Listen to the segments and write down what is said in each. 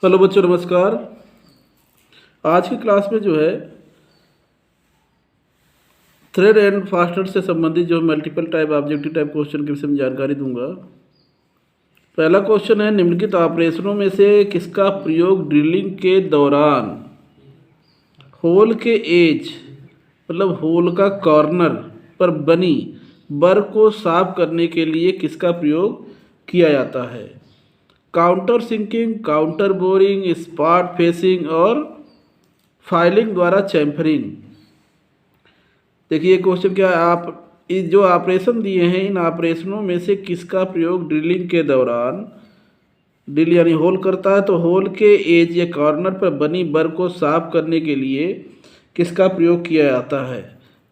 Hello बच्चों, नमस्कार। आज की क्लास में जो है थ्रेड एंड फास्टनर से संबंधित जो multiple type objective type question के विषय में जानकारी दूंगा। पहला क्वेश्चन है, निम्नलिखित ऑपरेशनों में से किसका प्रयोग ड्रिलिंग के दौरान होल के एज मतलब होल का कॉर्नर पर बनी बर को साफ करने के लिए किसका प्रयोग किया जाता है? Counter sinking, counter boring, spot facing और फाइलिंग द्वारा चैम्फरिंग। देखिए क्वेश्चन क्या है, आप इस जो ऑपरेशन दिए हैं इन ऑपरेशनों में से किसका प्रयोग ड्रिलिंग के दौरान, ड्रिल यानी होल करता है तो होल के एज या कॉर्नर पर बनी बर को साफ करने के लिए किसका प्रयोग किया जाता है?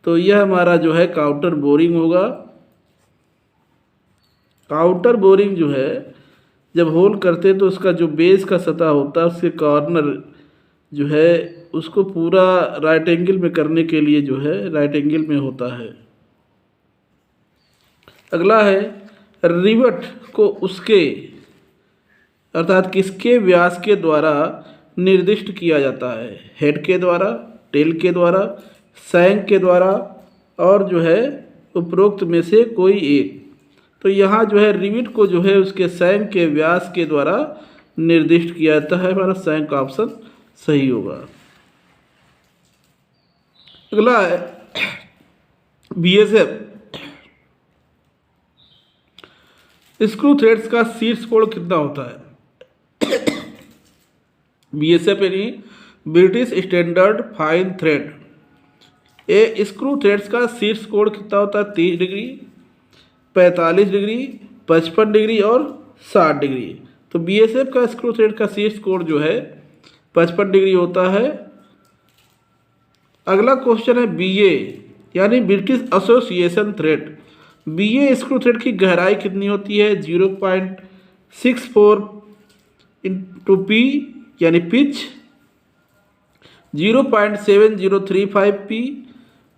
तो यह हमारा जो है काउंटर बोरिंग होगा। काउंटर बोरिंग जो है जब होल करते हैं तो उसका जो बेस का सतह होता है उसके कॉर्नर जो है उसको पूरा राइट एंगल में करने के लिए जो है राइट एंगल में होता है। अगला है, रिवट को उसके अर्थात किसके व्यास के द्वारा निर्दिष्ट किया जाता है? हेड के द्वारा, टेल के द्वारा, सैंक के द्वारा और जो है उपरोक्त में से कोई एक। तो यहाँ जो है रिविट को जो है उसके सैंक के व्यास के द्वारा निर्दिष्ट किया जाता है। हमारा सैंक का ऑप्शन सही होगा। अगला है बीएसएफ स्क्रू थ्रेड्स का शीर्ष कोण कितना होता है? बीएसएफ यानी ब्रिटिश स्टैंडर्ड फाइन थ्रेड, ये स्क्रू थ्रेड्स का शीर्ष कोण कितना होता है? 30 डिग्री, 45 डिग्री, 55 डिग्री और 60 डिग्री। तो बीएसएफ का स्क्रू थ्रेड का शीर्ष कोण जो है 55 डिग्री होता है। अगला क्वेश्चन है बीए यानी British association thread. BA screw thread की गहराई कितनी होती है? 0.64 इंटू पी यानी पिच, 0.7035 पी,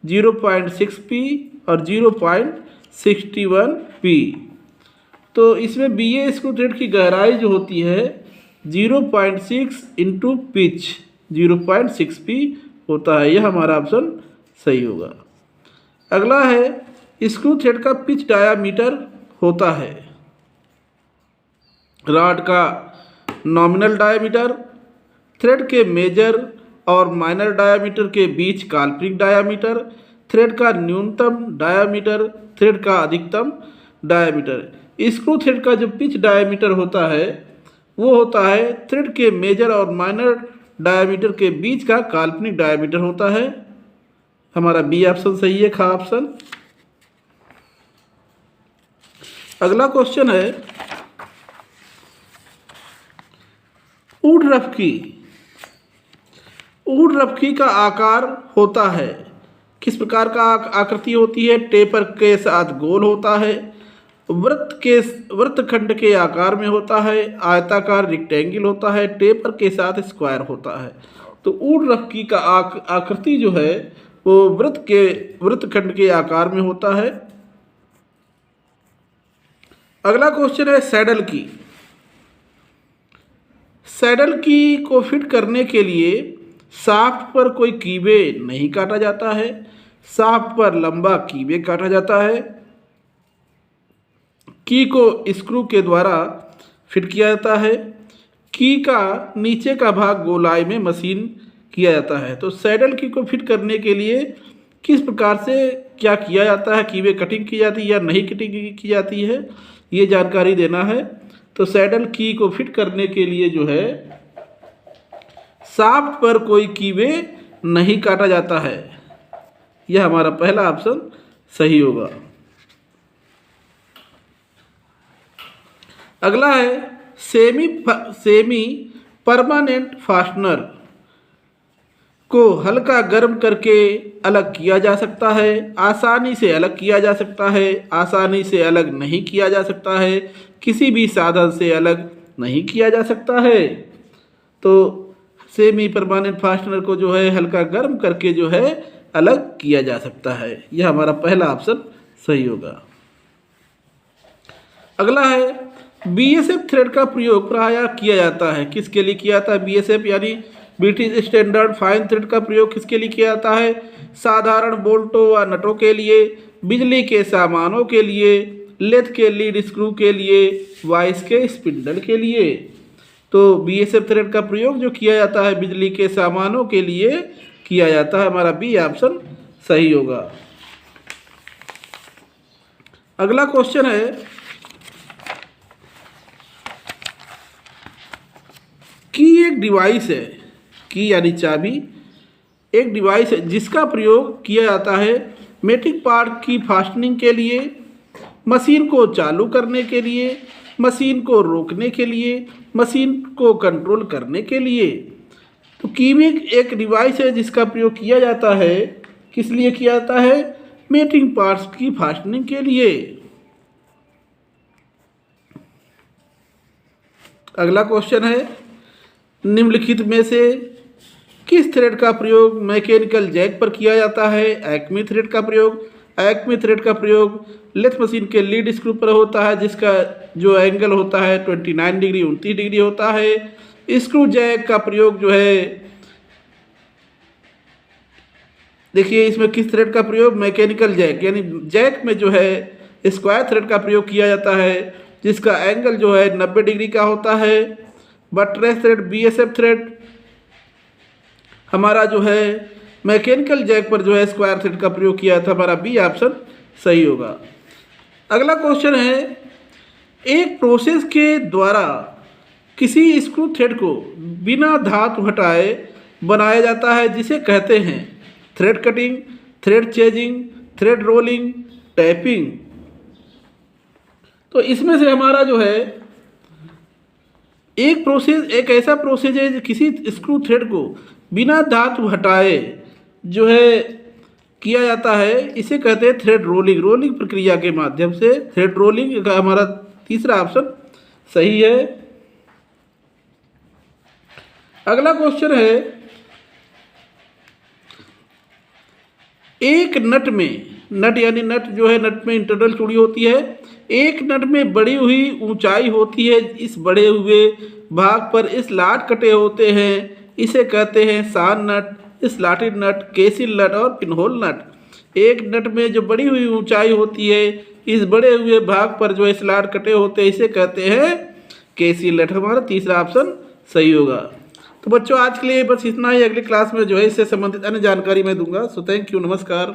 0.6 पी और 0.61 पी। तो इसमें बीए स्क्रू थ्रेड की गहराई जो होती है 0.6 इंटू पिच 0.6 पी होता है। यह हमारा ऑप्शन सही होगा। अगला है, स्क्रू थ्रेड का पिच डायामीटर होता है रॉड का नॉमिनल डायामीटर, थ्रेड के मेजर और माइनर डायामीटर के बीच काल्पनिक डायामीटर, थ्रेड का न्यूनतम डायामीटर, थ्रेड का अधिकतम डायामीटर। स्क्रू थ्रेड का जो पिच डायामीटर होता है वो होता है थ्रेड के मेजर और माइनर डायामीटर के बीच का काल्पनिक डायामीटर होता है। हमारा बी ऑप्शन सही है, खा ऑप्शन। अगला क्वेश्चन है, ऊड रफकी। ऊड रफकी का आकार होता है, किस प्रकार का आकृति होती है? टेपर के साथ गोल होता है, वृत्तखंड के आकार में होता है, आयताकार रेक्टेंगल होता है, टेपर के साथ स्क्वायर होता है। तो ऊड रफकी का आकृति जो है वो वृत्तखंड के आकार में होता है। अगला क्वेश्चन है सैडल की। सैडल की को फिट करने के लिए शाफ्ट पर कोई कीवे नहीं काटा जाता है, शाफ्ट पर लंबा कीवे काटा जाता है, की को स्क्रू के द्वारा फिट किया जाता है, की का नीचे का भाग गोलाई में मशीन किया जाता है। तो सैडल की को फिट करने के लिए किस प्रकार से क्या किया जाता है? कीवे कटिंग की जाती है या नहीं कटिंग की जाती है, ये जानकारी देना है। तो सैडल की को फिट करने के लिए जो है शाफ्ट पर कोई कीवे नहीं काटा जाता है। यह हमारा पहला ऑप्शन सही होगा। अगला है सेमी परमानेंट फास्टनर को हल्का गर्म करके अलग किया जा सकता है, आसानी से अलग किया जा सकता है, आसानी से अलग नहीं किया जा सकता है, किसी भी साधन से अलग नहीं किया जा सकता है। तो सेमी परमानेंट फास्टनर को जो है हल्का गर्म करके जो है अलग किया जा सकता है। यह हमारा पहला ऑप्शन सही होगा। अगला है बीएसएफ थ्रेड का प्रयोग प्रायः किया जाता है, किसके लिए किया जाता है? बीएसएफ यानी ब्रिटिश स्टैंडर्ड फाइन थ्रेड का प्रयोग किसके लिए किया जाता है? साधारण बोल्टों व नटों के लिए, बिजली के सामानों के लिए, लेथ के लीड स्क्रू के लिए, वाइस के स्पिंडल के लिए। तो बीएसएफ थ्रेड का प्रयोग जो किया जाता है बिजली के सामानों के लिए किया जाता है। हमारा बी ऑप्शन सही होगा। अगला क्वेश्चन है की एक डिवाइस है, की यानी चाबी, एक डिवाइस है जिसका प्रयोग किया जाता है मेटिक पार्ट की फास्टनिंग के लिए, मशीन को चालू करने के लिए, मशीन को रोकने के लिए, मशीन को कंट्रोल करने के लिए। तो की भी एक डिवाइस है जिसका प्रयोग किया जाता है, किस लिए किया जाता है? मेटिंग पार्ट्स की फास्टनिंग के लिए। अगला क्वेश्चन है निम्नलिखित में से किस थ्रेड का प्रयोग मैकेनिकल जैक पर किया जाता है? एक्मी थ्रेड का प्रयोग। एक्मी थ्रेड का प्रयोग लेथ मशीन के लीड स्क्रू पर होता है जिसका जो एंगल होता है 29 डिग्री 29 डिग्री होता है। स्क्रू जैक का प्रयोग जो है, देखिए इसमें किस थ्रेड का प्रयोग? मैकेनिकल जैक यानी जैक में जो है स्क्वायर थ्रेड का प्रयोग किया जाता है जिसका एंगल जो है 90 डिग्री का होता है। बटरेस थ्रेड बीएसएफ थ्रेड हमारा जो है मैकेनिकल जैक पर जो है स्क्वायर थ्रेड का प्रयोग किया था। हमारा बी ऑप्शन सही होगा। अगला क्वेश्चन है एक प्रोसेस के द्वारा किसी स्क्रू थ्रेड को बिना धातु हटाए बनाया जाता है जिसे कहते हैं thread cutting, thread chasing, thread rolling, tapping. तो इसमें से हमारा जो है एक ऐसा प्रोसेस है जो किसी स्क्रू थ्रेड को बिना धातु हटाए जो है किया जाता है, इसे कहते हैं थ्रेड रोलिंग। रोलिंग प्रक्रिया के माध्यम से थ्रेड रोलिंग का हमारा तीसरा ऑप्शन सही है। अगला क्वेश्चन है एक नट में, नट यानी नट जो है नट में इंटरनल चूड़ी होती है, एक नट में बढ़ी हुई ऊंचाई होती है, इस बढ़े हुए भाग पर स्लॉट कटे होते हैं, इसे कहते हैं सान नट, स्लॉटेड नट, केसिल नट और पिनहोल नट। एक नट में जो बढ़ी हुई ऊंचाई होती है, इस बढ़े हुए भाग पर जो स्लॉट कटे होते हैं, इसे कहते हैं केसिल नट। हमारा तीसरा ऑप्शन सही होगा। तो बच्चों आज के लिए बस इतना ही। अगली क्लास में जो है इससे संबंधित अन्य जानकारी मैं दूंगा। सो थैंक यू, नमस्कार।